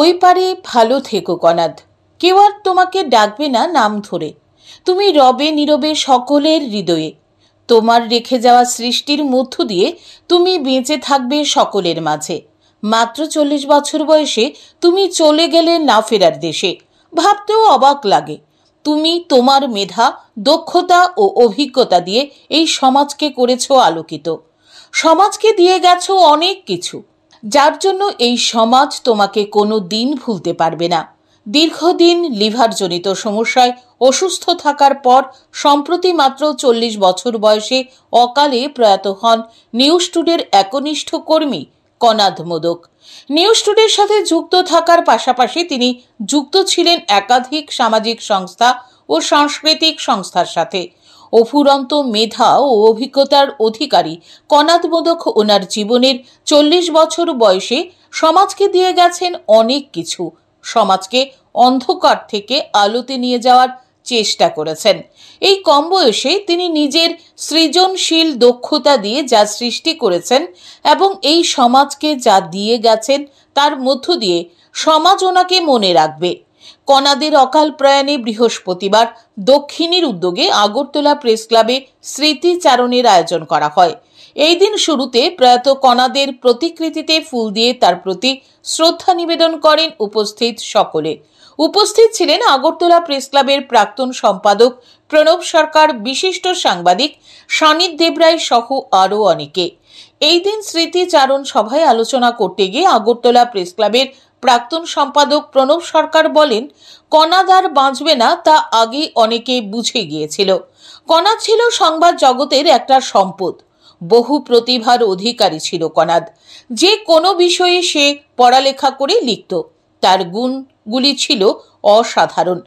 ওই পারে ভালো থেকো কনাদ, কেউ আর তোমাকে ডাকবে না নাম ধরে। তুমি রবে নীরবে সকলের হৃদয়ে। তোমার রেখে যাওয়া সৃষ্টির মধ্য দিয়ে তুমি বেঁচে থাকবে সকলের মাঝে। মাত্র 40 বছর বয়সে তুমি চলে গেলে না ফেরার দেশে। ভাবতেও অবাক লাগে, তুমি তোমার মেধা, দক্ষতা ও অভিজ্ঞতা দিয়ে এই সমাজকে করেছো আলোকিত। সমাজকে দিয়ে গেছো অনেক কিছু, যার জন্য এই সমাজ তোমাকে কোনো দিন ভুলতে পারবে না। দীর্ঘদিন লিভারজনিত সমস্যায় অসুস্থ থাকার পর সম্প্রতি মাত্র 40 বছর বয়সে অকালে প্রয়াত হন নিউজ টুডের একনিষ্ঠ কর্মী কনাদ মোদক। নিউজ টুডের সাথে যুক্ত থাকার পাশাপাশি তিনি যুক্ত ছিলেন একাধিক সামাজিক সংস্থা ও সাংস্কৃতিক সংস্থার সাথে। অফুরন্ত মেধা ও অভিজ্ঞতার অধিকারী কনাদ মোদক ওনার জীবনের 40 বছর বয়সে সমাজকে দিয়ে গেছেন অনেক কিছু। সমাজকে অন্ধকার থেকে আলোতে নিয়ে যাওয়ার চেষ্টা করেছেন। এই কম বয়সে তিনি নিজের সৃজনশীল দক্ষতা দিয়ে যা সৃষ্টি করেছেন এবং এই সমাজকে যা দিয়ে গেছেন, তার মধ্য দিয়ে সমাজ ওনাকে মনে রাখবে। কনাদের অকাল প্রয়াণে বৃহস্পতিবার দক্ষিণীর উদ্যোগে আগরতলা প্রেস ক্লাবে স্মৃতিচারণের আয়োজন করা হয়। এই দিন শুরুতে প্রয়াত কনাদের প্রতিকৃতিতে ফুল দিয়ে তার প্রতি শ্রদ্ধা নিবেদন করেন উপস্থিত সকলে। উপস্থিত ছিলেন আগরতলা প্রেস ক্লাবের প্রাক্তন সম্পাদক প্রণব সরকার, বিশিষ্ট সাংবাদিক সানিদ দেবরায় সহ আরও অনেকে। এই দিন স্মৃতিচারণ সভায় আলোচনা করতে গিয়ে আগরতলা প্রেস ক্লাবের প্রাক্তন সম্পাদক প্রণব সরকার বলেন, কনাদ আর বাঁচবে না তা আগে অনেকে বুঝে গিয়েছিল। কনাদ ছিল সংবাদ জগতের একটা সম্পদ। বহু প্রতিভার অধিকারী ছিল কনাদ। যে কোনো বিষয়ে সে পড়ালেখা করে লিখত। তার গুণগুলি ছিল অসাধারণ,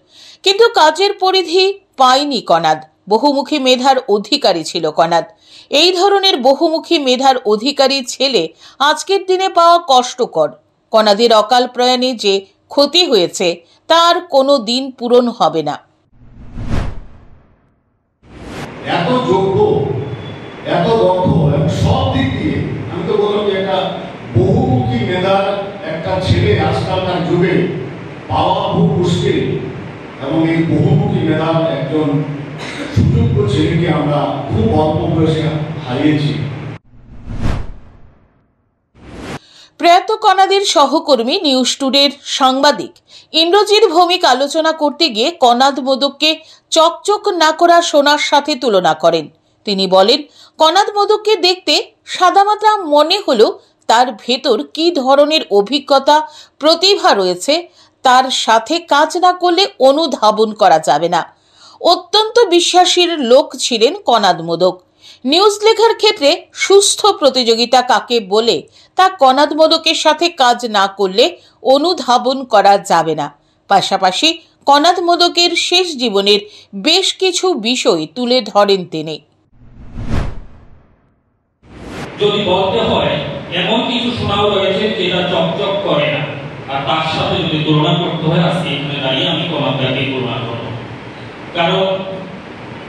কিন্তু কাজের পরিধি পায়নি কনাদ। বহুমুখী মেধার অধিকারী ছিল কনাদ। এই ধরনের বহুমুখী মেধার অধিকারী ছেলে আজকের দিনে পাওয়া কষ্টকর। কনাদের অকাল প্রয়াণে যে ক্ষতি হয়েছে তার কোনো দিন পূরণ হবে না। এত যোগ্য, এত দক্ষ, সব দিক দিয়ে আমি তো বললাম যে একটা বহুমুখী মেধার একটা ছেলে আজকালকার যুগে পাওয়া খুব মুশকিল, এবং এই বহুমুখী মেধার একজন সুযোগ্য ছেলেকে আমরা খুব অল্প বয়সে হারিয়েছি। প্রয়াত কনাদের সহকর্মী নিউজ টুডের সাংবাদিক ইন্দ্রজিৎ ভৌমিক আলোচনা করতে গিয়ে কনাদ মোদককে চকচক না করা সোনার সাথে তুলনা করেন। তিনি বলেন, কনাদ মোদককে দেখতে সাদামাটা মনে হলেও তার ভেতর কি ধরনের অভিজ্ঞতা, প্রতিভা রয়েছে তার সাথে কাজ না করলে অনুধাবন করা যাবে না। অত্যন্ত বিশ্বাসীর লোক ছিলেন কনাদ মোদক। নিউজ লেখার ক্ষেত্রে সুস্থ প্রতিযোগিতা কাকে বলে তা কনাদ মোদকের সাথে কাজ না করলে অনুধাবন করা যাবে না। পাশাপাশি কনাদ মোদকের শেষ জীবনের বেশ কিছু বিষয় তুলে ধরেন তিনি। যদি বলতে হয় এমন কিছু শোনাও রয়েছে যেটা চকচক করে না, আর তার সাথে যদি তুলনা করতে হয় আজকে এখানে দাঁড়িয়ে আমি কনাদকে তুলনা করব। কারণ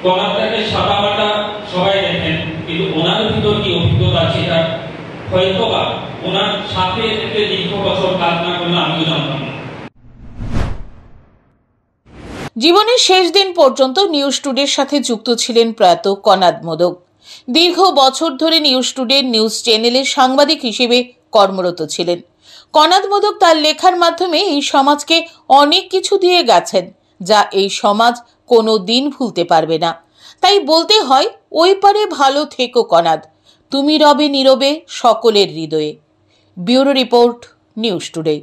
কনাদকে সাদামাটা সবাই দেখেন, কিন্তু ওনার ভিতর কি অভিজ্ঞতা সেটা হয়তো বা ওনার সাথে থেকে দীর্ঘ বছর কাজ না করলে আমিও জানতাম না। জীবনের শেষ দিন পর্যন্ত নিউজ টুডের সাথে যুক্ত ছিলেন প্রয়াত কনাদ মোদক। দীর্ঘ বছর ধরে নিউজ টুডের নিউজ চ্যানেলের সাংবাদিক হিসেবে কর্মরত ছিলেন। কনাদ মোদক তার লেখার মাধ্যমে এই সমাজকে অনেক কিছু দিয়ে গেছেন, যা এই সমাজ কোনো দিন ভুলতে পারবে না। তাই বলতে হয়, ওই পারে ভালো থেকো কনাদ, তুমি রবে নীরবে সকলের হৃদয়ে। Bureau report, news today.